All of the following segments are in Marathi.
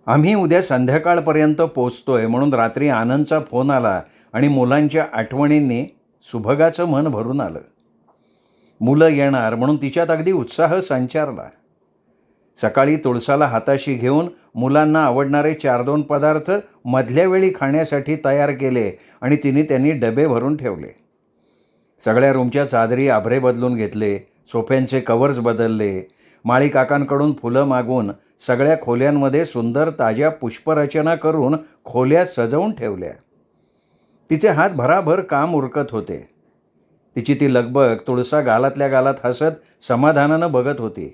आम्ही उद्या संध्याकाळपर्यंत पोचतोय म्हणून रात्री आनंदचा फोन आला आणि मुलांच्या आठवणींनी सुभगाचं मन भरून आलं. मुलं येणार म्हणून तिच्यात अगदी उत्साह संचारला. सकाळी तुळसाला हाताशी घेऊन मुलांना आवडणारे 4-2 पदार्थ मधल्या वेळी खाण्यासाठी तयार केले आणि त्यांनी डबे भरून ठेवले. सगळ्या रूमच्या चादरी आभरे बदलून घेतले, सोफ्यांचे कव्हर्स बदलले, माळी काकांकडून फुलं मागून सगळ्या खोल्यांमध्ये सुंदर ताज्या पुष्परचना करून खोल्या सजवून ठेवल्या. तिचे हात भराभर काम उरकत होते. तिची ती लगबग तुळसा गालातल्या गालात हसत समाधानानं बघत होती.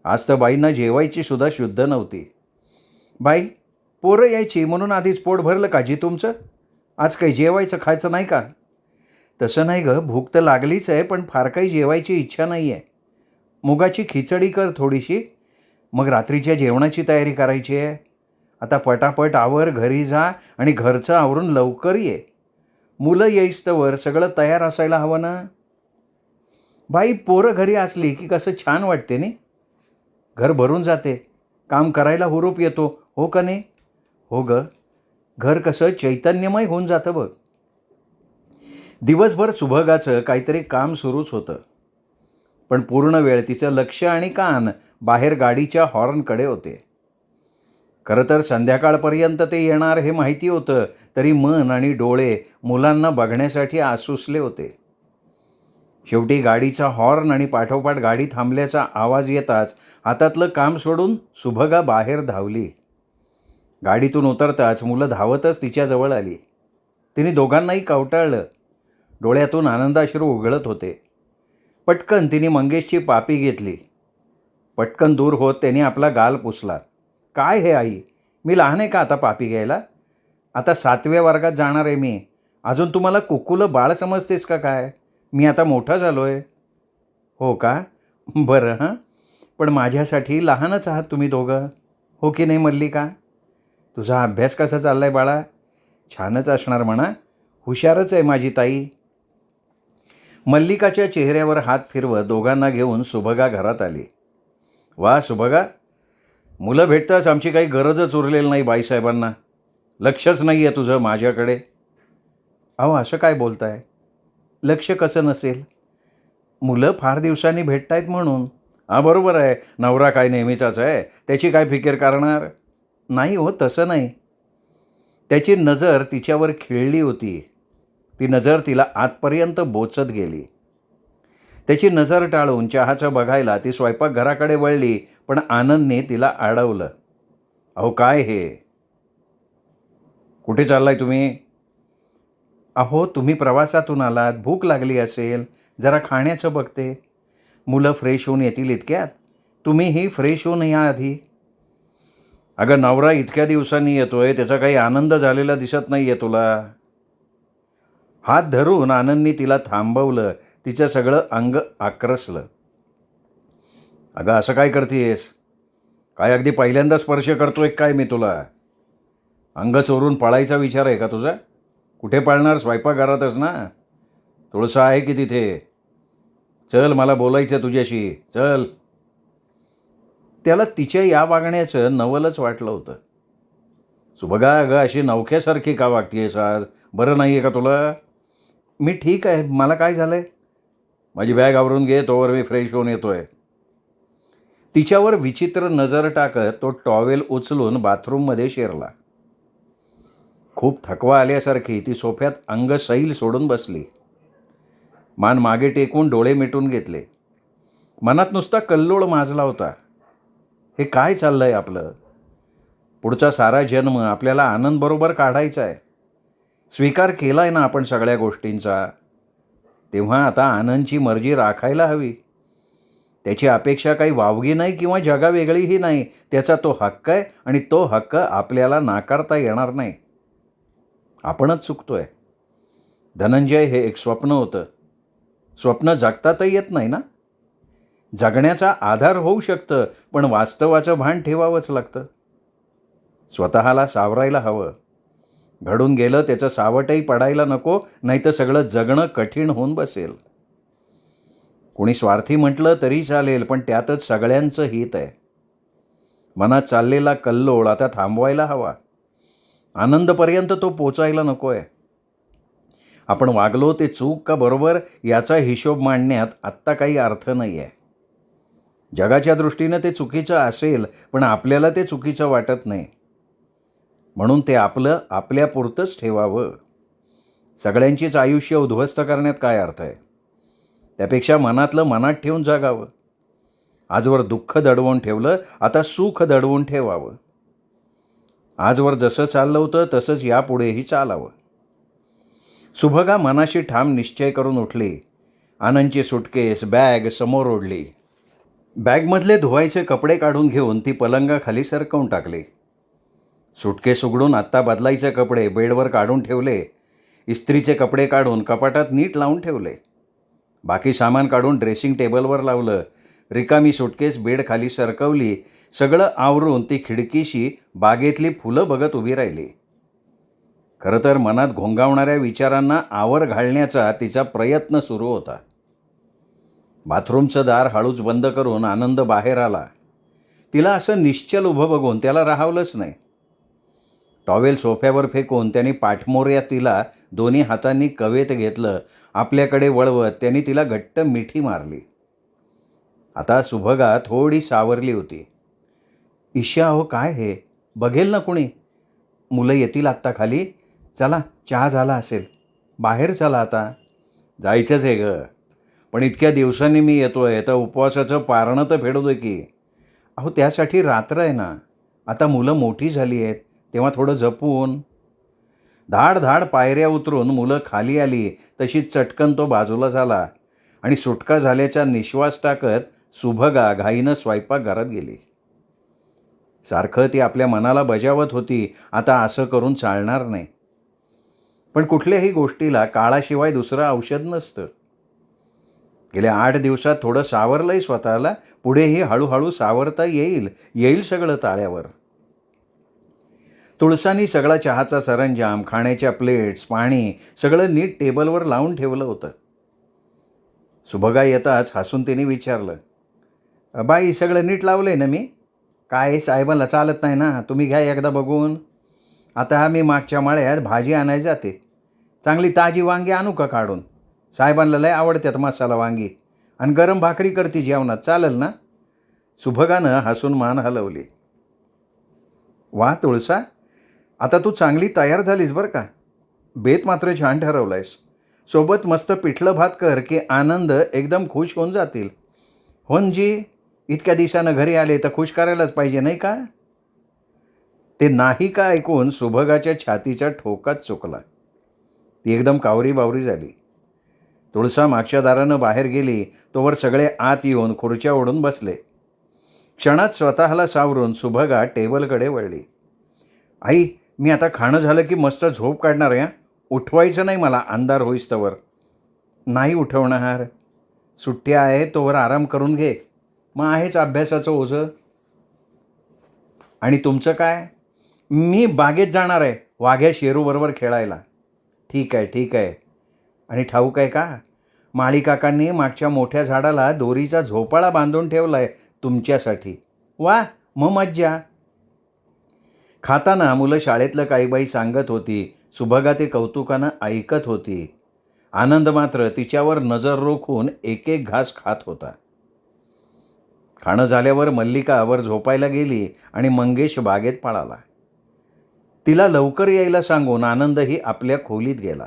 आज तर बाईंना जेवायची सुद्धा शुद्ध नव्हती. बाई, पोरं यायची म्हणून आधीच पोट भरलं का जी तुमचं? आज काही जेवायचं खायचं नाही का? तसं नाही गं, भूक तर लागलीच आहे, पण फार काही जेवायची इच्छा नाही आहे. मुगाची खिचडी कर थोडीशी, मग रात्रीच्या जेवणाची तयारी करायची आहे. आता पटापट आवर, घरी जा आणि घरचं आवरून लवकर ये. मुलं येईस्तवर सगळं तयार असायला हवं ना. बाई, पोरं घरी असली की कसं छान वाटते नाही. घर भरून जाते, काम करायला हुरूप येतो, हो का नाही? हो ग, घर कसं चैतन्यमय होऊन जातं बघ. दिवसभर सुभगाचं काहीतरी काम सुरूच होतं, पण पूर्ण वेळ तिचं लक्ष आणि कान बाहेर गाडीच्या हॉर्नकडे होते. खरं तर संध्याकाळपर्यंत ते येणार हे माहिती होतं, तरी मन आणि डोळे मुलांना बघण्यासाठी आसुसले होते. शेवटी गाडीचा हॉर्न आणि पाठोपाठ गाडी थांबल्याचा आवाज येताच हातातलं काम सोडून सुभगा बाहेर धावली. गाडीतून उतरताच मुलं धावतच तिच्याजवळ आली. तिने दोघांनाही कवटाळलं. डोळ्यातून आनंदाश्रू उघळत होते. पटकन तिने मंगेशची पापी घेतली. पटकन दूर होत त्याने आपला गाल पुसला. काय हे आई, मी लहान आहे का आता पापी घ्यायला? आता 7व्या वर्गात जाणार आहे मी. अजून तुम्हाला कुकुलं बाळ समजतेस का काय? मी आता मोठा झालो आहे. हो का? बरं हां, पण माझ्यासाठी लहानच आहात तुम्ही दोघं, हो की नाही मल्लिका? तुझा अभ्यास कसा चाललाय बाळा? छानच असणार म्हणा, हुशारच आहे माझी ताई. मल्लिकाच्या चेहऱ्यावर हात फिरवत दोघांना घेऊन सुभगा घरात आली. वा सुभगा, मुलं भेटताच आमची काही गरजच उरलेली नाही बाईसाहेबांना. लक्षच नाही आहे तुझं माझ्याकडे. अहो, असं काय बोलताय? लक्ष कसं नसेल? मुलं फार दिवसांनी भेटतायत म्हणून. हां, बरोबर आहे, नवरा काय नेहमीचाच आहे, त्याची काय फिकीर करणार? नाही हो, तसं नाही. त्याची नजर तिच्यावर खिळली होती. ती नजर तिला आतपर्यंत बोचत गेली. त्याची नजर टाळून चहाचं बघायला ती स्वयंपाकघराकडे वळली, पण आनंदने तिला अडवलं. अहो काय हे? कुठे चाललाय तुम्ही? अहो, तुम्ही प्रवासातून आलात, भूक लागली असेल, जरा खाण्याचं बघते. मुलं फ्रेश होऊन येतील इतक्यात. तुम्हीही फ्रेश होऊन या आधी. अगं, नवरा इतक्या दिवसांनी येतोय, त्याचा काही आनंद झालेला दिसत नाही आहे तुला? हात धरून आनंदने तिला थांबवलं. तिचं सगळं अंग आक्रसलं. अगं, असं काय करतेस? काय अगदी पहिल्यांदा स्पर्श करतोय काय मी तुला? अंग चोरून पळायचा विचार आहे का तुझा? कुठे पळणार, स्वयंपाकघरातच ना. तुळसा आहे की तिथे? चल, मला बोलायचं तुझ्याशी, चल. त्याला तिच्या या वागण्याचं नवलच वाटलं होतं. सुभगा, अगं अशी नवख्यासारखी का वागतेस आज? बरं नाही आहे का तुला? मी ठीक आहे, मला काय झालंय? माझी बॅग आवरून घे, तोवर मी फ्रेश होऊन येतोय. तिच्यावर विचित्र नजर टाकत तो टॉवेल उचलून बाथरूममध्ये शिरला. खूप थकवा आल्यासारखी ती सोफ्यात अंग सैल सोडून बसली. मान मागे टेकून डोळे मिटून घेतले. मनात नुसता कल्लोळ माजला होता. हे काय चाललंय आपलं? पुढचा सारा जन्म आपल्याला आनंद बरोबर काढायचा आहे. स्वीकार केलाय ना आपण सगळ्या गोष्टींचा. तेव्हा आता आनंदची मर्जी राखायला हवी. त्याची अपेक्षा काही वावगी नाही किंवा जगावेगळीही नाही. त्याचा तो हक्क आहे आणि तो हक्क आपल्याला नाकारता येणार नाही. आपणच चुकतोय. धनंजय, हे एक स्वप्न होतं. स्वप्न जगतातही येत नाही ना. जगण्याचा आधार होऊ शकतं, पण वास्तवाचं भान ठेवावंच लागतं. स्वतःला सावरायला हवं. घडून गेलं त्याचं सावटही पडायला नको, नाहीतर सगळं जगणं कठीण होऊन बसेल. कोणी स्वार्थी म्हटलं तरी चालेल, पण त्यातच सगळ्यांचं हित आहे. मनात चाललेला कल्लोळ आता थांबवायला हवा. आनंदपर्यंत तो पोचायला नको आहे. आपण वागलो ते चूक का बरोबर याचा हिशोब मांडण्यात आत्ता काही अर्थ नाही आहे. जगाच्या दृष्टीनं ते चुकीचं असेल, पण आपल्याला ते चुकीचं वाटत नाही. म्हणून ते आपलं आपल्यापुरतंच ठेवावं. सगळ्यांचीच आयुष्य उद्ध्वस्त करण्यात काय अर्थ आहे? त्यापेक्षा मनातलं मनात ठेवून जगावं. आजवर दुःख दडवून ठेवलं, आता सुख दडवून ठेवावं. आजवर जसं चाललं होतं तसंच यापुढेही चालावं. सुभगा मनाशी ठाम निश्चय करून उठली. आनंदची सुटकेस बॅग समोर ओढली. बॅगमधले धुवायचे कपडे काढून घेऊन ती पलंगाखाली सरकवून टाकली. सुटकेस उघडून आत्ता बदलायचे कपडे बेडवर काढून ठेवले. इस्त्रीचे कपडे काढून कपाटात नीट लावून ठेवले. बाकी सामान काढून ड्रेसिंग टेबलवर लावलं. रिकामी सुटकेस बेडखाली सरकवली. सगळं आवरून ती खिडकीशी बागेतली फुलं बघत उभी राहिली. खरं तर मनात घोंगावणाऱ्या विचारांना आवर घालण्याचा तिचा प्रयत्न सुरू होता. बाथरूमचं दार हळूच बंद करून आनंद बाहेर आला. तिला असं निश्चल उभं बघून त्याला राहावलंच नाही. टॉवेल सोफ्यावर फेकून त्यांनी पाठमोऱ्यात तिला दोन्ही हातांनी कवेत घेतलं. आपल्याकडे वळवत त्यांनी तिला घट्ट मिठी मारली. आता सुभगा थोडी सावरली होती. ईशा, अहो काय हे, बघेल ना कुणी? मुलं येतील आत्ता खाली. चला, चहा झाला असेल. बाहेर चला आता. जायचंच आहे गं, पण इतक्या दिवसांनी मी येतोय तर उपवासाचं पारणं तर फेडू दे की. अहो त्यासाठी रात्र आहे ना. आता मुलं मोठी झाली आहेत, तेव्हा थोडं जपून. धाड धाड पायऱ्या उतरून मुलं खाली आली तशी चटकन तो बाजूला झाला आणि सुटका झाल्याचा निश्वास टाकत सुभगा घाईनं स्वयंपाकघरात गेली. सारखं ती आपल्या मनाला बजावत होती, आता असं करून चालणार नाही. पण कुठल्याही गोष्टीला काळाशिवाय दुसरं औषध नसतं. गेल्या 8 दिवसात थोडं सावरलंय स्वतःला. पुढेही हळूहळू सावरता येईल सगळं ताळ्यावर. तुळसानी सगळा चहाचा सरंजाम, खाण्याच्या प्लेट्स, पाणी सगळं नीट टेबलवर लावून ठेवलं होतं. सुभगा येताच हसून तिने विचारलं, बाई सगळं नीट लावलंय ना मी? काय साहेबांना चालत नाही ना, तुम्ही घ्या एकदा बघून. आता मी मागच्या माळ्यात भाजी आणायला जाते. चांगली ताजी वांगी आणू का काढून? साहेबांना लय आवडतात मसाला वांगी. आणि गरम भाकरी करते जेवणात, चालेल ना? सुभगानं हसून मान हलवली. वा तुळसा, आता तू चांगली तयार झालीस बरं का. बेत मात्र छान ठरवलायस. सोबत मस्त पिठलं भात कर की आनंद एकदम खुश होऊन जातील. होनजी, इतक्या दिवसानं घरी आले तर खुश करायलाच पाहिजे नाही का? ते नाही का ऐकून सुभगाच्या छातीचा ठोकाच चुकला. ती एकदम कावरी बावरी झाली. तुळसा मागच्या दारानं बाहेर गेली तोवर सगळे आत येऊन खुर्च्या ओढून बसले. क्षणात स्वतःला सावरून सुभगा टेबलकडे वळली. आई, मी आता खाणं झालं की मस्त झोप काढणार आहे. उठवायचं नाही मला अंधार होईस्तवर. नाही उठवणार. सुट्ट्या आहे तोवर आराम करून घे. मग आहेच अभ्यासाचं ओझं. आणि तुमचं काय? मी बागेत जाणार आहे वाघ्या शेरूबरोबर खेळायला. ठीक आहे. आणि ठाऊक आहे का, माळी काकांनी मागच्या मोठ्या झाडाला दोरीचा झोपाळा बांधून ठेवलाय तुमच्यासाठी. वा, मग मज्जा. खाताना मुलं शाळेतलं काही बाई सांगत होती. सुभगा ते कौतुकानं ऐकत होती. आनंद मात्र तिच्यावर नजर रोखून एक एक घास खात होता. खाणं झाल्यावर मल्लिका वर झोपायला गेली आणि मंगेश बागेत पळाला. तिला लवकर यायला सांगून आनंदही आपल्या खोलीत गेला.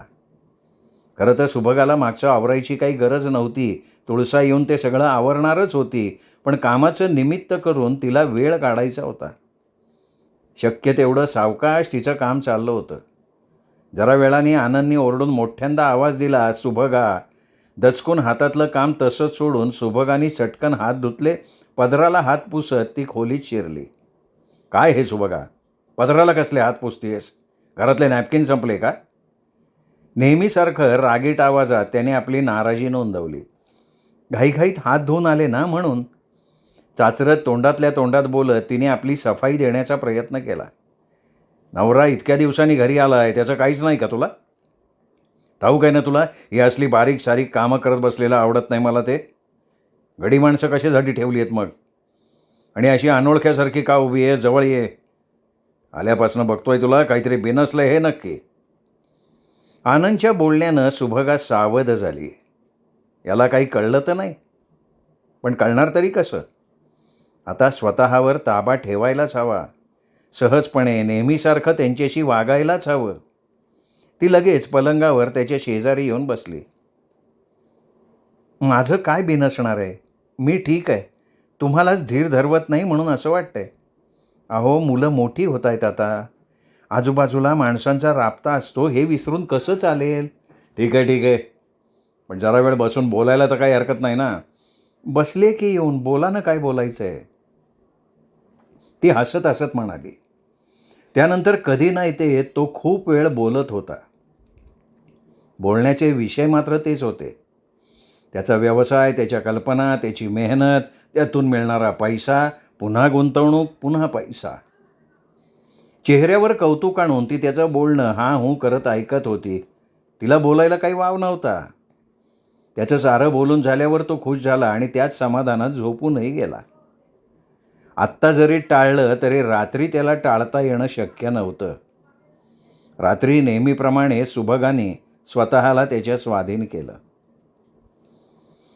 खरं तर सुभगाला मागचं आवरायची काही गरज नव्हती. तुळसा येऊन ते सगळं आवरणारच होती, पण कामाचं निमित्त करून तिला वेळ काढायचा होता. शक्य तेवढं सावकाश तिचं काम चाललं होतं. जरा वेळाने आनंदने ओरडून मोठ्यांदा आवाज दिला, सुभगा. दचकून हातातलं काम तसंच सोडून सुभगानी चटकन हात धुतले. पदराला हात पुसत ती खोलीत शिरली. काय हे सुभगा, पदराला कसले हात पुसतेस? घरातले नॅपकिन संपले का? नेहमीसारखं रागीट आवाजात त्याने आपली नाराजी नोंदवली. घाईघाईत हात धुवून आले ना म्हणून. चाचरत तोंडातल्या तोंडात बोलत तिने आपली सफाई देण्याचा प्रयत्न केला. नवरा इतक्या दिवसांनी घरी आला आहे, त्याचं काहीच नाही का तुला? ठाऊक आहे ना तुला, ही असली बारीक सारीक कामं करत बसलेलं आवडत नाही मला. ते गडी माणसं कशासाठी ठेवली आहेत मग? आणि अशी अनोळख्यासारखी का उभी आहे? जवळ ये. आल्यापासून बघतोय तुला काहीतरी बिनसलंय हे नक्की. आनंदच्या बोलण्यानं सुभगा सावध झाली. याला काही कळलं तर नाही, पण कळणार तरी कसं? आता स्वतःवर ताबा ठेवायलाच हवा. सहजपणे नेहमीसारखं त्यांच्याशी वागायलाच हवं. ती लगेच पलंगावर त्याच्या शेजारी येऊन बसली. माझं काय बिनसणार आहे? मी ठीक आहे. तुम्हालाच धीर धरवत नाही म्हणून असं वाटतंय. अहो, मुलं मोठी होत आहेत आता. आजूबाजूला माणसांचा राबता असतो हे विसरून कसं चालेल? ठीक आहे, ठीक आहे. पण जरा वेळ बसून बोलायला तर काही हरकत नाही ना. बसले की येऊन बोला ना, काय बोलायचं आहे? ती हसत हसत म्हणाली. त्यानंतर कधी नाही ते तो खूप वेळ बोलत होता. बोलण्याचे विषय मात्र तेच होते. त्याचा व्यवसाय, त्याच्या कल्पना, त्याची मेहनत, त्यातून मिळणारा पैसा, पुन्हा गुंतवणूक, पुन्हा पैसा. चेहऱ्यावर कौतुक आणून ती त्याचं बोलणं हा हूं करत ऐकत होती. तिला बोलायला काही वाव नव्हता. त्याचं सारं बोलून झाल्यावर तो खुश झाला आणि त्याच समाधानात झोपूनही गेला. आत्ता जरी टाळलं तरी रात्री त्याला टाळता येणं शक्य नव्हतं. रात्री नेहमीप्रमाणे सुभगाने स्वतःला त्याच्या स्वाधीन केलं.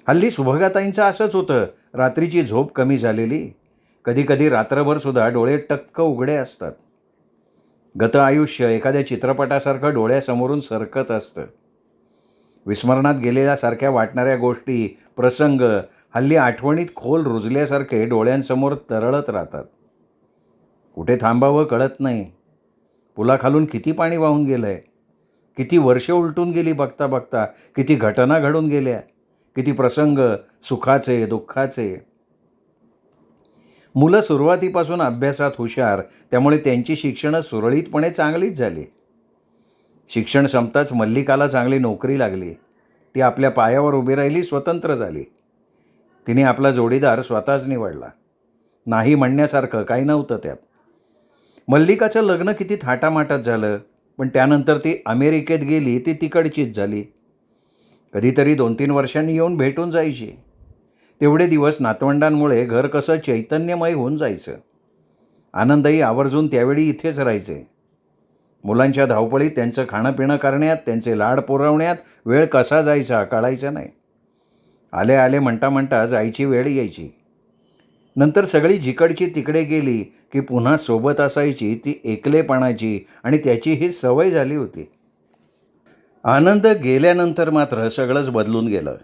हल्ली सुभगाताईंचं असंच होतं. रात्रीची झोप कमी झालेली, कधीकधी रात्रभर सुद्धा डोळे टक्क उघडे असतात. गत आयुष्य एखाद्या चित्रपटासारखं डोळ्यासमोरून सरकत असतं. विस्मरणात गेलेल्यासारख्या वाटणाऱ्या गोष्टी, प्रसंग हल्ली आठवणीत खोल रुजल्यासारखे डोळ्यांसमोर तरळत राहतात. कुठे थांबावं कळत नाही. पुलाखालून किती पाणी वाहून गेलंय, किती वर्ष उलटून गेली बघता बघता, किती घटना घडून गेल्या, किती प्रसंग सुखाचे दुःखाचे. मुलं सुरुवातीपासून अभ्यासात हुशार, त्यामुळे त्यांची शिक्षणं सुरळीतपणे चांगलीच झाली. शिक्षण संपताच मल्लिकाला चांगली नोकरी लागली. ती आपल्या पायावर उभी राहिली, स्वतंत्र झाली. तिने आपला जोडीदार स्वतःच निवडला. नाही म्हणण्यासारखं काही नव्हतं त्यात. मल्लिकाचं लग्न किती थाटामाटात झालं, पण त्यानंतर ती अमेरिकेत गेली, ती तिकडचीच झाली. कधीतरी 2-3 वर्षांनी येऊन भेटून जायची. तेवढे दिवस नातवंडांमुळे घर कसं चैतन्यमय होऊन जायचं. आनंदही आवर्जून त्यावेळी इथेच राहायचे. मुलांच्या धावपळीत त्यांचं खाणंपिणं करण्यात, त्यांचे लाड पुरवण्यात वेळ कसा जायचा कळायचं नाही. आले आले म्हणता म्हणता जायची वेळ यायची. नंतर सगळी जिकडची तिकडे गेली की पुन्हा सोबत असायची ती एकलेपणाची, आणि त्याची ही सवय झाली होती. आनंद गेल्यानंतर मात्र सगळंच बदलून गेलं.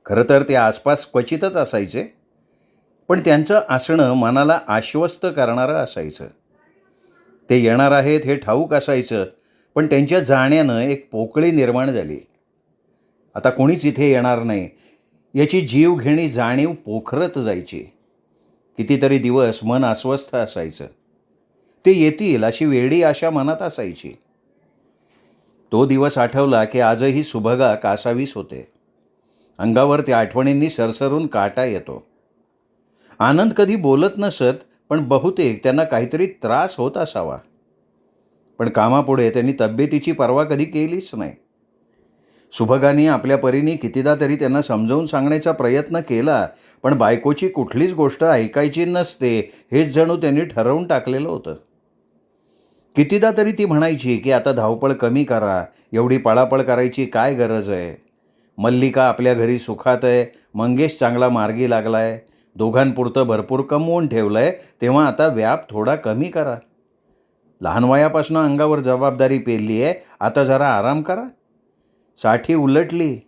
खरं तर ते आसपास क्वचितच असायचे, पण त्यांचं असणं मनाला आश्वस्त करणारं असायचं. ते येणार आहेत हे ठाऊक असायचं, पण त्यांच्या जाण्यानं एक पोकळी निर्माण झाली. आता कोणीच इथे येणार नाही याची जीवघेणी जाणीव पोखरत जायची. कितीतरी दिवस मन अस्वस्थ असायचं. ते येतील अशी वेडी आशा मनात असायची. तो दिवस आठवला की आजही सुभगा कासावीस होते. अंगावर त्या आठवणींनी सरसरून काटा येतो. आनंद कधी बोलत नसत, पण बहुतेक त्यांना काहीतरी त्रास होत असावा. पण कामापुढे त्यांनी तब्येतीची पर्वा कधी केलीच नाही. सुभगाने आपल्या परीने कितीदा तरी त्यांना समजावून सांगण्याचा प्रयत्न केला, पण बायकोची कुठलीच गोष्ट ऐकायची नसते हेच जणू त्यांनी ठरवून टाकलेलं होतं. कितीदा तरी ती म्हणायची की आता धावपळ कमी करा, एवढी पळापळ करायची काय गरज आहे. मल्लिका आपल्या घरी सुखात आहे, मंगेश चांगला मार्गी लागलाय, दोघांपुरतं भरपूर कमवून ठेवलंय, तेव्हा आता व्याप थोडा कमी करा. लहान वयापासून अंगावर जबाबदारी पेलली आहे, आता जरा आराम करा. साठी उलटली,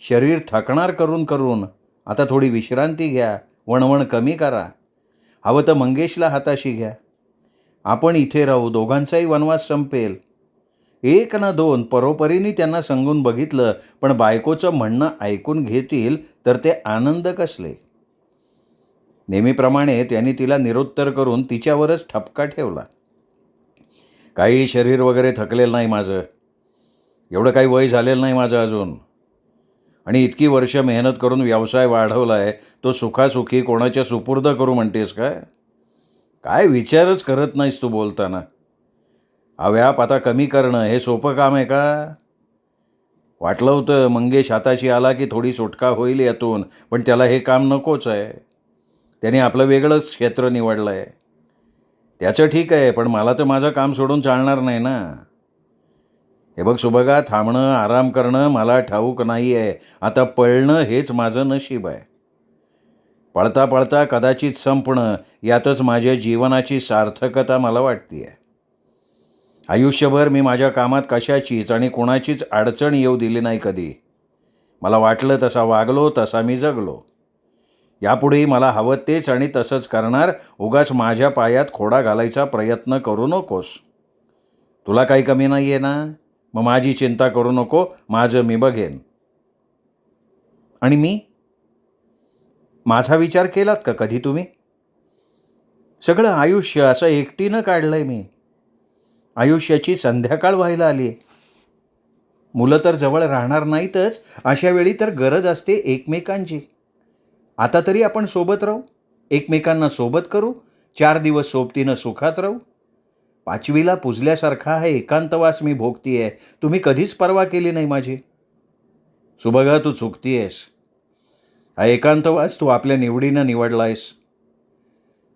शरीर थकणार करून करून, आता थोडी विश्रांती घ्या, वणवण कमी करा. हवं तर मंगेशला हाताशी घ्या. आपण इथे राहू, दोघांचाही वनवास संपेल. एक ना दोन परोपरीने त्यांना सांगून बघितलं, पण बायकोचं म्हणणं ऐकून घेतील तर ते आनंद कसले. नेहमीप्रमाणे त्यांनी तिला निरुत्तर करून तिच्यावरच ठपका ठेवला. काही शरीर वगैरे थकलेलं नाही माझं, एवढं काही वय झालेलं नाही माझं अजून. आणि इतकी वर्ष मेहनत करून व्यवसाय वाढवला आहे, तो सुखासुखी कोणाच्या सुपूर्द करू म्हणतेस काय? काय विचारच करत नाहीस तू बोलताना. हा व्याप आता कमी करणं हे सोपं काम आहे का? वाटलं होतं मंगेश हाताशी आला की थोडी सुटका होईल यातून, पण त्याला हे काम नकोच आहे. त्याने आपलं वेगळंच क्षेत्र निवडलं आहे. त्याचं ठीक आहे, पण मला तर माझं काम सोडून चालणार नाही ना. हे बघ सुभगा, थांबणं, आराम करणं मला ठाऊक नाही आहे. आता पळणं हेच माझं नशीब आहे. पळता पळता कदाचित संपणं यातच माझ्या जीवनाची सार्थकता मला वाटते आहे. आयुष्यभर मी माझ्या कामात कशाचीच आणि कोणाचीच अडचण येऊ दिली नाही कधी. मला वाटलं तसा वागलो, तसा मी जगलो. यापुढेही मला हवं तेच आणि तसंच करणार. उगाच माझ्या पायात खोडा घालायचा प्रयत्न करू नकोस. तुला काही कमी नाही आहे ना? मग माझी चिंता करू नको, माझं मी बघेन. आणि मी? माझा विचार केलात का कधी तुम्ही? सगळं आयुष्य असं एकटीनं काढलंय मी. आयुष्याची संध्याकाळ व्हायला आली. मुलं तर जवळ राहणार नाहीतच, अशा वेळी तर गरज असते एकमेकांची. आता तरी आपण सोबत राहू, एकमेकांना सोबत करू, 4 दिवस सोबतीनं सुखात राहू. 5वीला पुजल्यासारखा हा एकांतवास मी भोगतीये. तुम्ही कधीच पर्वा केली नाही माझी. सुभगा, तू चुकतीयेस. हा एकांतवास तू आपल्या निवडीनं निवडलायस.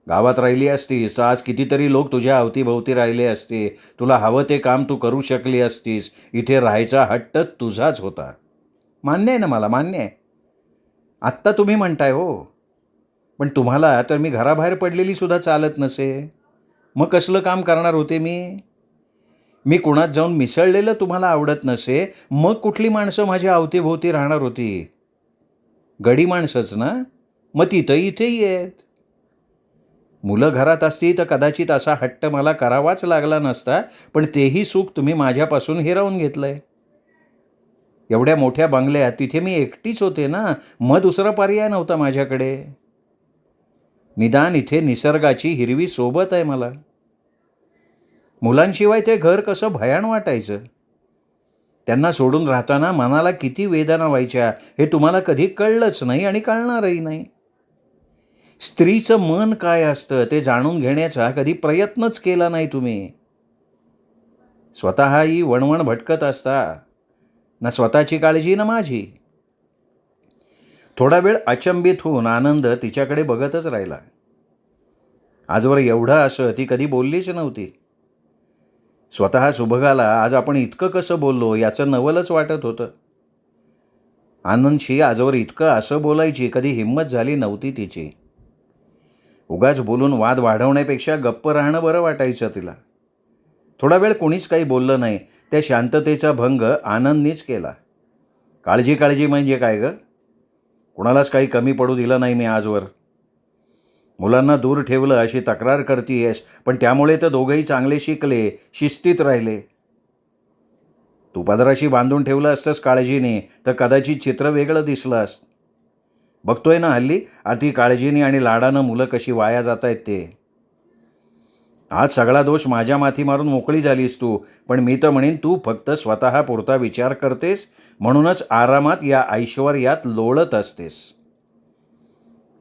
गावात राहिली असतीस तर आज कितीतरी लोक तुझ्या अवतीभोवती राहिले असते. तुला हवं ते काम तू करू शकली असतीस. इथे राहायचा हट्ट तुझाच होता. मान्य आहे ना, मला मान्य आहे. आत्ता तुम्ही म्हणताय हो, पण तुम्हाला तर मी घराबाहेर पडलेली सुद्धा चालत नसे. मग कसलं काम करणार होते मी? मी कुणात जाऊन मिसळलेलं तुम्हाला आवडत नसे, मग कुठली माणसं माझ्या अवतीभोवती राहणार होती? गडी माणसंच ना, मग तिथं इथेही आहेत. मुलं घरात असती तर कदाचित असा हट्ट मला करावाच लागला नसता, पण तेही सुख तुम्ही माझ्यापासून हिरावून घेतलंय. एवढ्या मोठ्या बंगल्यात तिथे मी एकटीच होते ना, मग दुसरा पर्याय नव्हता माझ्याकडे. निदान इथे निसर्गाची हिरवी सोबत आहे मला. मुलांशिवाय ते घर कसं भयाण वाटायचं. त्यांना सोडून राहताना मनाला किती वेदना व्हायच्या हे तुम्हाला कधी कळलंच नाही आणि कळणारही नाही. स्त्रीचं मन काय असतं ते जाणून घेण्याचा कधी प्रयत्नच केला नाही तुम्ही. स्वतःही वणवण भटकत असता, ना स्वतःची काळजी ना माझी. थोडा वेळ अचंबित होऊन आनंद तिच्याकडे बघतच राहिला. आजवर एवढं असं ती कधी बोललीच नव्हती. स्वतः सुभगाला आज आपण इतकं कसं बोललो याचं नवलच वाटत होतं. आनंदशी आजवर इतकं असं बोलायची कधी हिंमत झाली नव्हती तिची. उगाच बोलून वाद वाढवण्यापेक्षा गप्प राहणं बरं वाटायचं तिला. थोडा वेळ कोणीच काही बोललं नाही. त्या शांततेचा भंग आनंदनीच केला. काळजी काळजी म्हणजे काय गं? कुणालाच काही कमी पडू दिलं नाही मी आजवर. मुलांना दूर ठेवलं अशी तक्रार करतीयस, पण त्यामुळे तर दोघंही चांगले शिकले, शिस्तीत राहिले. तू पदराशी बांधून ठेवलं असतंस काळजीने तर कदाचित चित्र वेगळं दिसलं असतं. बघतोय ना हल्ली अति काळजीने आणि लाडानं मुलं कशी वाया जात आहेत ते. आज सगळा दोष माझ्या माथी मारून मोकळी झालीस तू, पण मी तर म्हणेन तू फक्त स्वतः पुरता विचार करतेस, म्हणूनच आरामात या ऐश्वर्यात लोळत असतेस.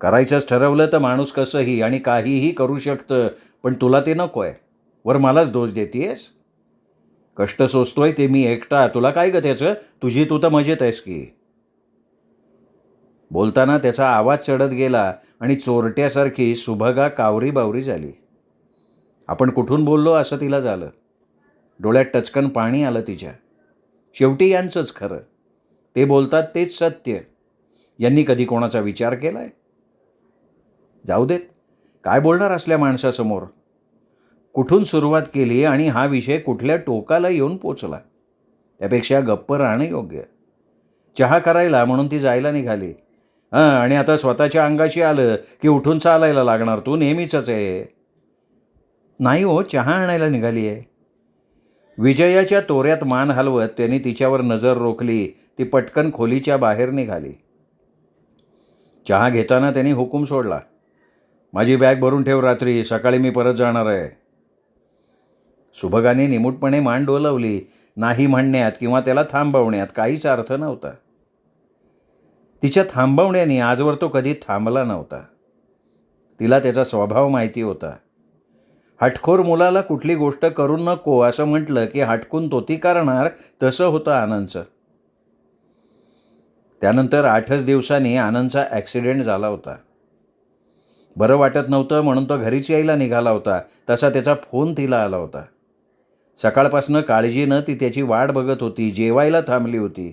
करायचंच ठरवलं तर माणूस कसंही आणि काहीही करू शकतं, पण तुला ते नको आहे. वर मलाच दोष देतेस. कष्ट सोसतोय ते मी एकटा, तुला काय गं त्याचं? तुझी तू तर मजेत आहेस की. बोलताना त्याचा आवाज चढत गेला आणि चोरट्यासारखी सुभगा कावरी बावरी झाली. आपण कुठून बोललो असं तिला झालं. डोळ्यात टचकन पाणी आलं तिच्या. शेवटी यांचंच खरं. ते बोलतात तेच सत्य. यांनी कधी कोणाचा विचार केलाय? जाऊ देत, काय बोलणार असल्या माणसासमोर. कुठून सुरुवात केली आणि हा विषय कुठल्या टोकाला येऊन पोचला. त्यापेक्षा गप्प राहणं योग्य. चहा करायला म्हणून ती जायला निघाली. आणि आता स्वतःच्या अंगाशी आलं की उठून चालायला लागणार तू, नेहमीचंच आहे. नाही हो, चहा आणायला निघाली आहे. विजयाच्या तोऱ्यात मान हलवत त्यांनी तिच्यावर नजर रोखली. ती पटकन खोलीच्या बाहेर निघाली. चहा घेताना त्यांनी हुकूम सोडला, माझी बॅग भरून ठेव, रात्री सकाळी मी परत जाणार आहे. सुभगाने निमूटपणे मान डोलवली. नाही म्हणण्यात किंवा त्याला थांबवण्यात काहीच अर्थ नव्हता. तिच्या थांबवण्याने आजवर तो कधी थांबला नव्हता. तिला त्याचा स्वभाव माहिती होता. हटखोर मुलाला कुठली गोष्ट करू नको असं म्हटलं की हटकून तो ती करणार, तसं होतं आनंदचं. त्यानंतर 8च दिवसांनी आनंदचा ॲक्सिडेंट झाला होता. बरं वाटत नव्हतं म्हणून तो घरीच यायला निघाला होता. तसा त्याचा फोन तिला आला होता. सकाळपासनं काळजीनं ती त्याची वाट बघत होती, जेवायला थांबली होती.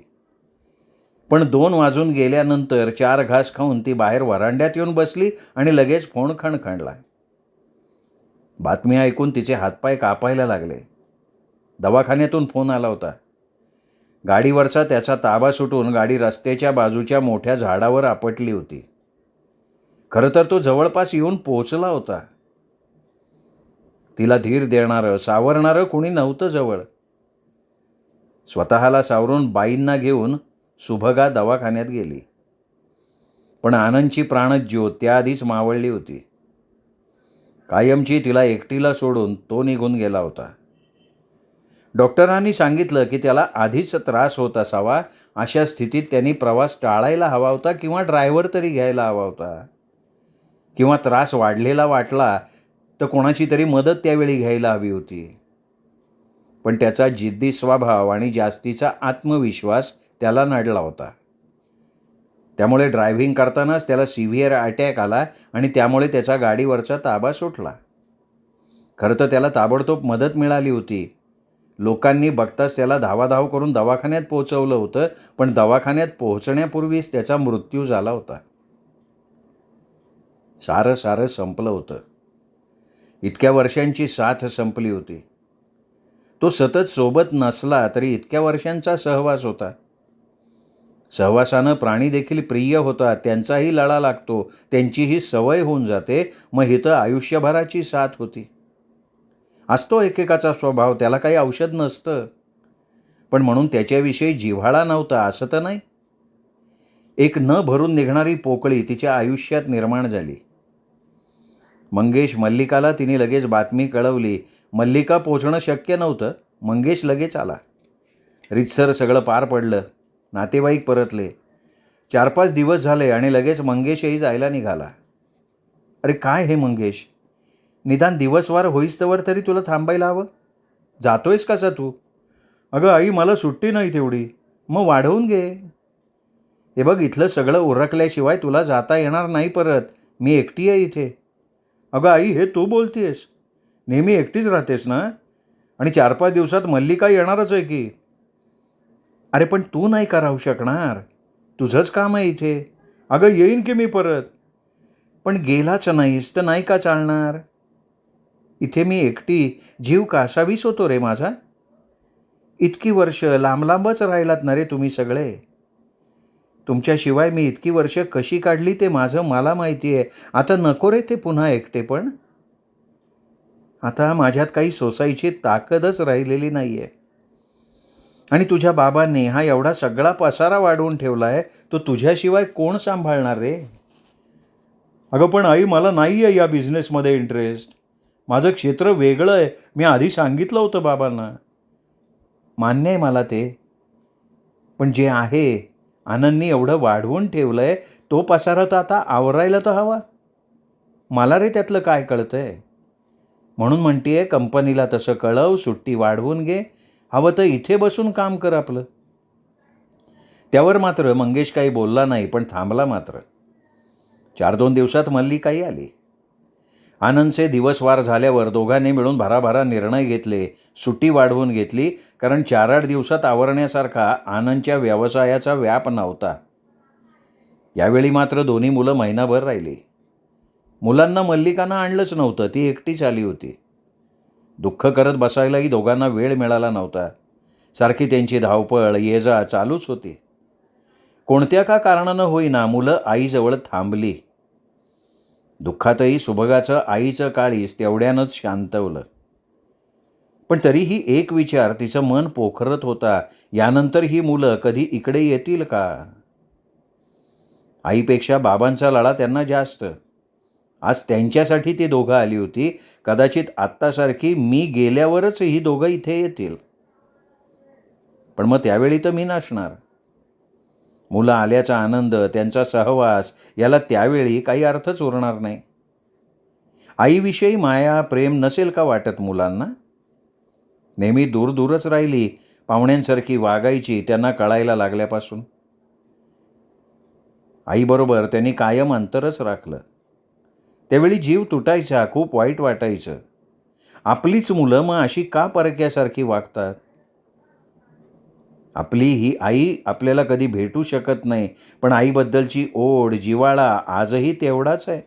पण 2 वाजून गेल्यानंतर 4 घास खाऊन ती बाहेर व्हरांड्यात येऊन बसली आणि लगेच फोन खणखणला. बातमी ऐकून तिचे हातपाय कापायला लागले. दवाखान्यातून फोन आला होता. गाडीवरचा त्याचा ताबा सुटून गाडी रस्त्याच्या बाजूच्या मोठ्या झाडावर आपटली होती. खरं तर तो जवळपास येऊन पोहोचला होता. तिला धीर देणारं, सावरणारं कोणी नव्हतं जवळ. स्वतःला सावरून बाईंना घेऊन सुभगा दवाखान्यात गेली. पण आनंदची प्राणज्योत त्याआधीच मावळली होती. कायमची तिला एकटीला सोडून तो निघून गेला होता. डॉक्टरांनी सांगितलं की त्याला आधीच त्रास होत असावा. अशा स्थितीत त्यांनी प्रवास टाळायला हवा होता किंवा ड्रायव्हर तरी घ्यायला हवा होता. किंवा त्रास वाढलेला वाटला तर कोणाची तरी मदत त्यावेळी घ्यायला हवी होती. पण त्याचा जिद्दी स्वभाव आणि जास्तीचा आत्मविश्वास त्याला नडला होता. त्यामुळे ड्रायव्हिंग करतानाच त्याला सिव्हिअर अटॅक आला आणि त्यामुळे त्याचा गाडीवरचा ताबा सुटला. खरं तर त्याला ताबडतोब मदत मिळाली होती. लोकांनी बघताच त्याला धावाधाव करून दवाखान्यात पोहोचवलं होतं. पण दवाखान्यात पोहोचण्यापूर्वीच त्याचा मृत्यू झाला होता. सारं संपलं होतं. इतक्या वर्षांची साथ संपली होती. तो सतत सोबत नसला तरी इतक्या वर्षांचा सहवास होता. सहवासानं प्राणी देखील प्रिय होतात. त्यांचाही लळा लागतो. त्यांचीही सवय होऊन जाते. मग इथं आयुष्यभराची साथ होती. असतो एकेकाचा स्वभाव, त्याला काही औषध नसतं. पण म्हणून त्याच्याविषयी जिव्हाळा नव्हता असं तर नाही. एक न भरून निघणारी पोकळी तिच्या आयुष्यात निर्माण झाली. मंगेश मल्लिकाला तिने लगेच बातमी कळवली. मल्लिका पोचणं शक्य नव्हतं. मंगेश लगेच आला. रीतसर सगळं पार पडलं. नातेवाईक परतले. 4-5 दिवस झाले आणि लगेच मंगेशही जायला निघाला. अरे काय हे मंगेश, निदान दिवसवार होईस्तवर तरी तुला थांबायला हवं. जातोयस कसा तू? अगं आई, मला सुट्टी नाही तेवढी. मग वाढवून घे. हे बघ, इथलं सगळं उरकल्याशिवाय तुला जाता येणार नाही परत. मी एकटी आहे इथे. अगं आई, हे तू बोलतेस? नेहमी एकटीच राहतेस ना? आणि 4-5 दिवसात मल्लिका येणारच आहे की. अरे पण तू नाही का राहू शकणार? तुझंच काम आहे इथे. अगं येईन की मी परत. पण गेलाच नाहीस तर नाही का चालणार? इथे मी एकटी जीव कासावीस होतो रे माझा. इतकी वर्ष लांब लांबच राहिलात ना रे तुम्ही सगळे. तुमच्याशिवाय मी इतकी वर्ष कशी काढली ते माझं मला माहिती आहे. आता नको रे ते पुन्हा एकटेपण. आता माझ्यात काही सोसायची ताकदच राहिलेली नाही आहे. आणि तुझ्या बाबांनी हा एवढा सगळा पसारा वाढवून ठेवला आहे, तो तुझ्याशिवाय कोण सांभाळणार रे? अगं पण आई, मला नाही आहे या बिझनेसमध्ये इंटरेस्ट. माझं क्षेत्र वेगळं आहे. मी आधी सांगितलं होतं बाबांना. मान्य आहे मला ते. पण जे आहे, आनंदनी एवढं वाढवून ठेवलं आहे, तो पसारा तर आता आवरायला तर हवा. मला रे त्यातलं काय कळतंय? म्हणून म्हणतेय कंपनीला तसं कळव, सुट्टी वाढवून घे. हवं तर इथे बसून काम कर आपलं. त्यावर मात्र मंगेश काही बोलला नाही, पण थांबला मात्र. 4-2 दिवसात मल्लिकाही आली. आनंदचे दिवसवार झाल्यावर दोघांनी मिळून भराभरा निर्णय घेतले. सुट्टी वाढवून घेतली, कारण 4-8 दिवसात आवरण्यासारखा आनंदच्या व्यवसायाचा व्याप नव्हता. यावेळी मात्र दोन्ही मुलं महिनाभर राहिली. मुलांना मल्लिकानं आणलंच नव्हतं. ती एकटीच आली होती. दुःख करत बसायलाही दोघांना वेळ मिळाला नव्हता. सारखी त्यांची धावपळ ये जा चालूच होती. कोणत्या का कारणानं होईना मुलं आईजवळ थांबली. दुःखातही सुभगाचं आईचं काळीज तेवढ्यानंच शांतवलं. पण तरीही एक विचार तिचं मन पोखरत होता. यानंतर ही मुलं कधी इकडे येतील का? आईपेक्षा बाबांचा लळा त्यांना जास्त. आज त्यांच्यासाठी ती दोघं आली होती. कदाचित आत्तासारखी मी गेल्यावरच ही दोघं इथे येतील. पण मग त्यावेळी तर मी नसणार. मुलं आल्याचा आनंद, त्यांचा सहवास, याला त्यावेळी काही अर्थच उरणार नाही. आईविषयी माया प्रेम नसेल का वाटत मुलांना? नेहमी दूरच राहिली, पाहुण्यांसारखी वागायची त्यांना कळायला लागल्यापासून. आईबरोबर त्यांनी कायम अंतरच राखलं. त्यावेळी जीव तुटायचा, खूप वाईट वाटायचं. आपलीच मुलं मग अशी का परक्यासारखी वागतात? आपली ही आई आपल्याला कधी भेटू शकत नाही, पण आईबद्दलची ओढ, जिव्हाळा आजही तेवढाच आहे.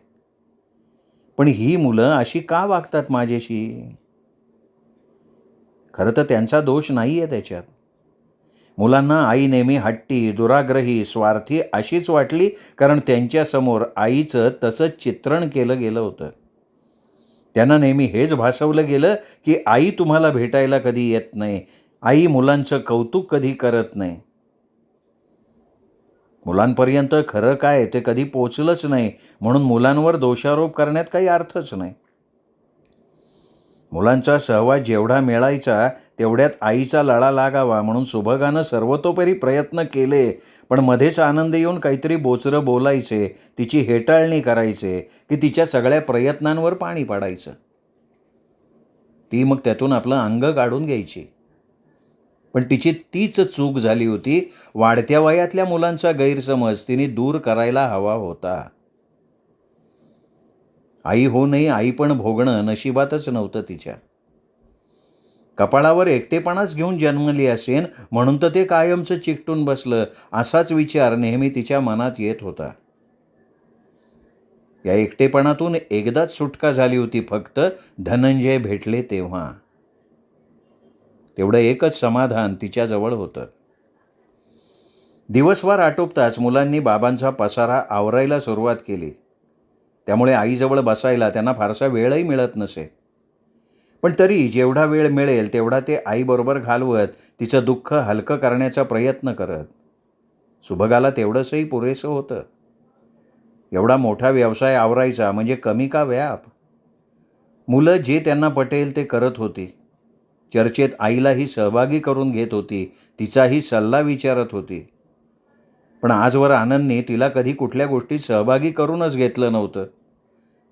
पण ही मुलं अशी का वागतात माझ्याशी? खरं तर त्यांचा दोष नाही आहे त्याच्यात. मुलांना आई नेहमी हट्टी, दुराग्रही, स्वार्थी अशीच वाटली, कारण त्यांच्यासमोर आईचं तसंच चित्रण केलं गेलं होतं. त्यांना नेहमी हेच भासवलं गेलं, की आई तुम्हाला भेटायला कधी येत नाही. आई मुलांचं कौतुक कधी करत नाही. मुलांपर्यंत खरं काय ते कधी पोचलंच नाही, म्हणून मुलांवर दोषारोप करण्यात काही अर्थच नाही. मुलांचा सहवास जेवढा मिळायचा, तेवढ्यात आईचा लळा लागावा म्हणून सुभगानं सर्वतोपरी प्रयत्न केले, पण मध्येच आनंद येऊन काहीतरी बोचरं बोलायचे, तिची हेटाळणी करायचे, की तिच्या सगळ्या प्रयत्नांवर पाणी पाडायचं. ती मग त्यातून आपलं अंग काढून घ्यायची. पण तिची तीच चूक झाली होती. वाढत्या वयातल्या मुलांचा गैरसमज तिने दूर करायला हवा होता. आई होऊनही आई पण भोगणं नशिबातच नव्हतं तिच्या. कपाळावर एकटेपणाच घेऊन जन्मली असेन, म्हणून तर ते कायमचं चिकटून बसलं, असाच विचार नेहमी तिच्या मनात येत होता. या एकटेपणातून एकदाच सुटका झाली होती फक्त धनंजय भेटले तेव्हा. तेवढं एकच समाधान तिच्याजवळ होतं. दिवसवार आटोपताच मुलांनी बाबांचा पसारा आवरायला सुरुवात केली. त्यामुळे आईजवळ बसायला त्यांना फारसा वेळही मिळत नसे. पण तरी जेवढा वेळ मिळेल तेवढा ते आईबरोबर घालवत तिचं दुःख हलकं करण्याचा प्रयत्न करत. सुभगाला तेवढंसही पुरेसं होतं. एवढा मोठा व्यवसाय आवरायचा म्हणजे कमी का व्याप? मुलं जे त्यांना पटेल ते करत होती. चर्चेत आईलाही सहभागी करून घेत होती. तिचाही सल्ला विचारत होती. पण आजवर आनंदने तिला कधी कुठल्या गोष्टीत सहभागी करूनच घेतलं नव्हतं.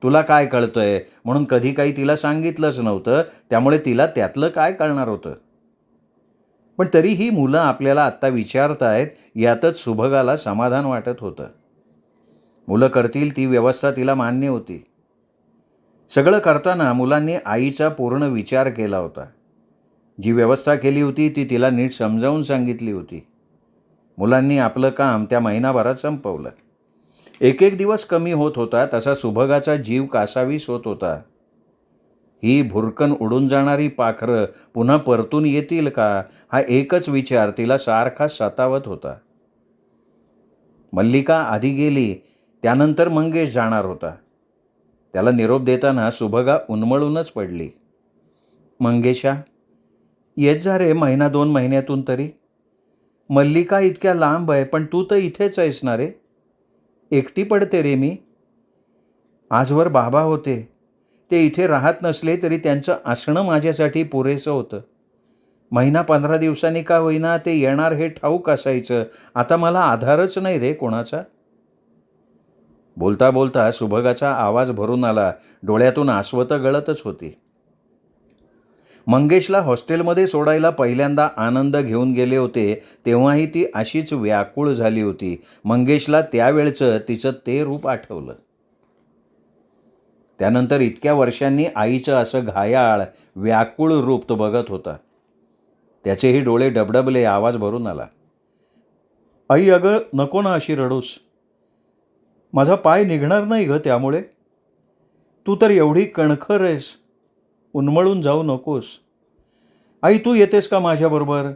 तुला काय कळतंय म्हणून कधी काही तिला सांगितलंच नव्हतं, त्यामुळे तिला त्यातलं काय कळणार होतं? पण तरीही मुलं आपल्याला आत्ता विचारतायत यातच सुभगाला समाधान वाटत होतं. मुलं करतील ती व्यवस्था तिला मान्य होती. सगळं करताना मुलांनी आईचा पूर्ण विचार केला होता. जी व्यवस्था केली होती ती तिला नीट समजावून सांगितली होती. मुलांनी आपलं काम त्या महिनाभरात संपवलं. एक एक दिवस कमी होत होता तसा सुभगाचा जीव कासावीस होत होता. ही भुरकन उडून जाणारी पाखरं पुन्हा परतून येतील का, हा एकच विचार तिला सारखा सतावत होता. मल्लिका आधी गेली, त्यानंतर मंगेश जाणार होता. त्याला निरोप देताना सुभगा उन्मळूनच पडली. मंगेशा, येत जा रे 1-2 महिन्यातून तरी. मल्लिका इतक्या लांब आहे, पण तू तर इथेच आहेस ना रे. एकटी पडते रे मी. आजवर बाबा होते, ते इथे राहत नसले तरी त्यांचं असणं माझ्यासाठी पुरेसं होतं. 1-15 दिवसांनी का होईना ते येणार हे ठाऊक असायचं. आता मला आधारच नाही रे कोणाचा. बोलता बोलता सुभगाचा आवाज भरून आला. डोळ्यातून आसवतं गळतच होती. मंगेशला हॉस्टेलमध्ये सोडायला पहिल्यांदा आनंद घेऊन गेले होते, तेव्हाही ती अशीच व्याकुळ झाली होती. मंगेशला त्यावेळचं तिचं ते रूप आठवलं. त्यानंतर इतक्या वर्षांनी आईचं असं घायाळ, व्याकुळ रूप तो बघत होता. त्याचेही डोळे डबडबले, आवाज भरून आला. आई, अगं नको ना अशी रडूस. माझा पाय निघणार नाही गं त्यामुळे. तू तर एवढी कणखर आहेस. उन्मळून जाऊ नकोस. आई, तू येतेस का माझ्याबरोबर?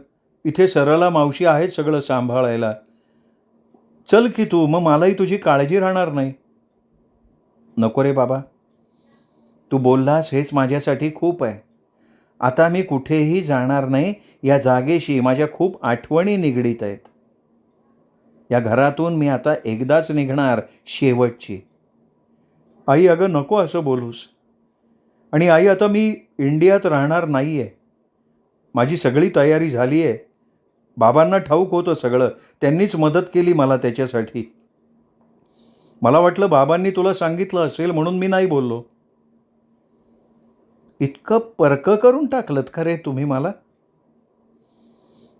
इथे सरला मावशी आहेत सगळं सांभाळायला. चल की तू, मग मलाही तुझी काळजी राहणार नाही. नको रे बाबा. तू बोललास हेच माझ्यासाठी खूप आहे. आता मी कुठेही जाणार नाही. या जागेशी माझ्या खूप आठवणी निगडीत आहेत. या घरातून मी आता एकदाच निघणार, शेवटची. आई, अगं नको असं बोलूस. आणि आई, आता मी इंडियात राहणार नाही आहे. माझी सगळी तयारी झाली आहे. बाबांना ठाऊक होतं सगळं. त्यांनीच मदत केली मला त्याच्यासाठी. मला वाटलं बाबांनी तुला सांगितलं असेल म्हणून मी नाही बोललो. इतकं परकं करून टाकलत का रे तुम्ही मला?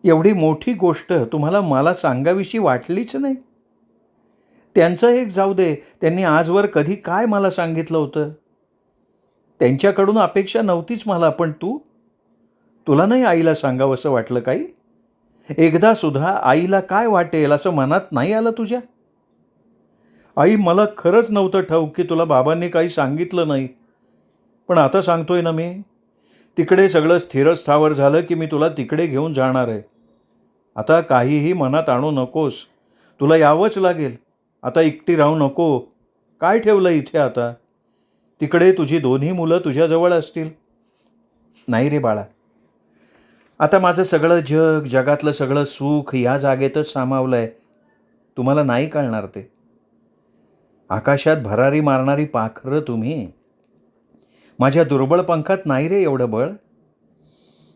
एवढी मोठी गोष्ट तुम्हाला मला सांगावीशी वाटलीच नाही. त्यांचं एक जाऊ दे, त्यांनी आजवर कधी काय मला सांगितलं होतं? त्यांच्याकडून अपेक्षा नव्हतीच मला, पण तुला नाही आईला सांगावंसं वाटलं काही? एकदा सुद्धा आईला काय वाटेल असं मनात नाही आलं तुझ्या? आई, मला खरंच नव्हतं ठाऊक की तुला बाबांनी काही सांगितलं नाही. पण आता सांगतोय ना मी. तिकडे सगळं स्थिरस्थावर झालं की मी तुला तिकडे घेऊन जाणार आहे. आता काहीही मनात आणू नकोस. तुला यावंच लागेल. आता एकटी राहू नको. काय ठेवलं इथे आता? तिकडे तुझी दोन्ही मुलं तुझ्याजवळ असतील. नाही रे बाळा. आता माझं सगळं जग, जगातलं सगळं सुख या जागेतच सामावलंय. तुम्हाला नाही कळणार ते. आकाशात भरारी मारणारी पाखरं तुम्ही. माझ्या दुर्बळ पंखात नाही रे एवढं बळ.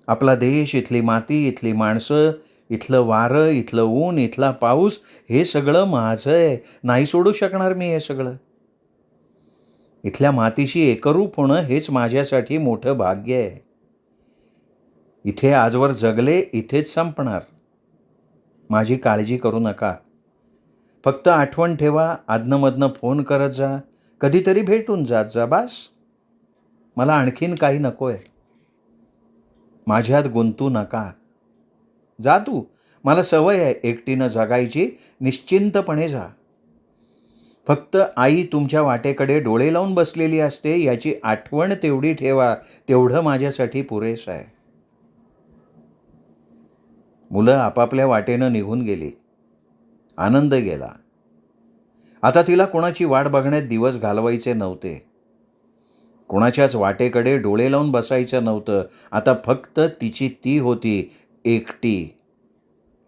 आपला देश, इथली माती, इथली माणसं, इथलं वारं, इथलं ऊन, इथला पाऊस, हे सगळं माझं आहे. नाही सोडू शकणार मी हे सगळं. इथल्या मातीशी एकरूप होणं हेच माझ्यासाठी मोठं भाग्य आहे. इथे आजवर जगले, इथेच संपणार. माझी काळजी करू नका. फक्त आठवण ठेवा, अधनंमधनं फोन करत जा, कधीतरी भेटून जात जा, बास. मला आणखीन काही नकोय. माझ्यात गुंतू नका. जा तू. मला सवय आहे एकटीनं जगायची. निश्चिंतपणे जा. फक्त आई तुमच्या वाटेकडे डोळे लावून बसलेली असते याची आठवण तेवढी ठेवा. तेवढं माझ्यासाठी पुरेसं आहे. मुलं आपापल्या वाटेनं निघून गेली. आनंद गेला. आता तिला कोणाची वाट बघण्यात दिवस घालवायचे नव्हते. कोणाच्याच वाटेकडे डोळे लावून बसायचं नव्हतं. आता फक्त तिची ती होती, एकटी.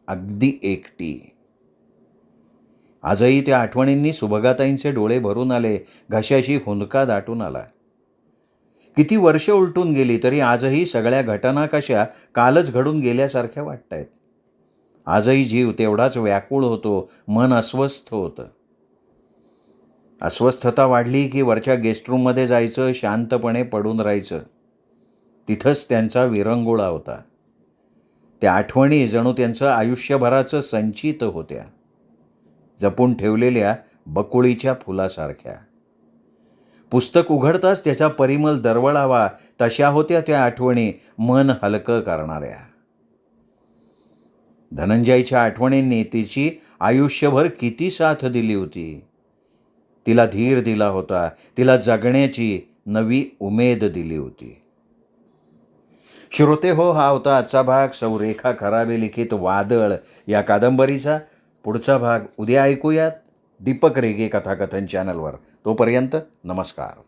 अगदी एकटी. आजही त्या आठवणींनी सुभगाताईंचे डोळे भरून आले. घशाशी हुंदका दाटून आला. किती वर्ष उलटून गेली तरी आजही सगळ्या घटना कशा कालच घडून गेल्यासारख्या वाटतायत. आजही जीव तेवढाच व्याकुळ होतो. मन अस्वस्थ होतं. अस्वस्थता वाढली की वरच्या गेस्टरूममध्ये जायचं, शांतपणे पडून राहायचं. तिथंच त्यांचा विरंगुळा होता. त्या आठवणी जणू त्यांचं आयुष्यभराचं संचित होत्या. जपून ठेवलेल्या बकुळीच्या फुलासारख्या. पुस्तक उघडताच त्याचा परिमल दरवळावा तशा होत्या त्या आठवणी, मन हलकं करणाऱ्या. धनंजयच्या आठवणींनी तिची आयुष्यभर किती साथ दिली होती. तिला धीर दिला होता. तिला जगण्याची नवी उमेद दिली होती. श्रोते हो, हा होता आजचा भाग सौ रेखा खराबे लिखित वादळ या कादंबरीचा. पुढचा भाग उद्या ऐकूयात दीपक रेगे कथाकथन चॅनलवर. तोपर्यंत नमस्कार.